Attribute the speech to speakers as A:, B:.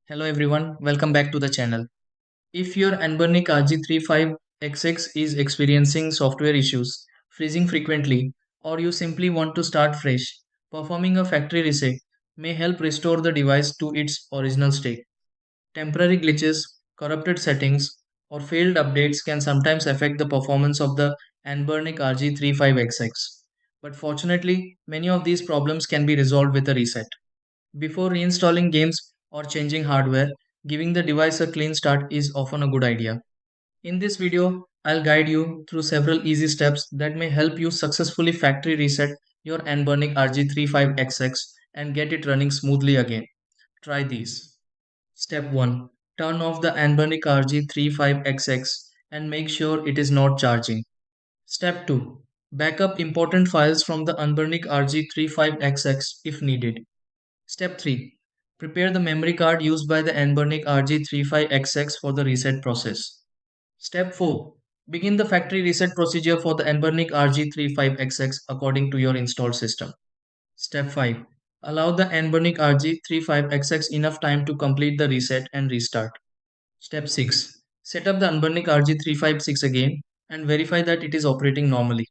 A: Hello everyone, welcome back to the channel. If your Anbernic RG35XX is experiencing software issues, freezing frequently, or you simply want to start fresh, performing a factory reset may help restore the device to its original state. Temporary glitches, corrupted settings, or failed updates can sometimes affect the performance of the Anbernic RG35XX. But fortunately, many of these problems can be resolved with a reset. Before reinstalling games or changing hardware, giving the device a clean start is often a good idea. In this video, I'll guide you through several easy steps that may help you successfully factory reset your Anbernic RG35XX and get it running smoothly again. Try these. Step 1. Turn off the Anbernic RG35XX and make sure it is not charging. Step 2. Backup important files from the Anbernic RG35XX if needed. Step 3. Prepare the memory card used by the Anbernic RG35XX for the reset process. Step 4. Begin the factory reset procedure for the Anbernic RG35XX according to your installed system. Step 5. Allow the Anbernic RG35XX enough time to complete the reset and restart. Step 6. Set up the Anbernic RG356 again and verify that it is operating normally.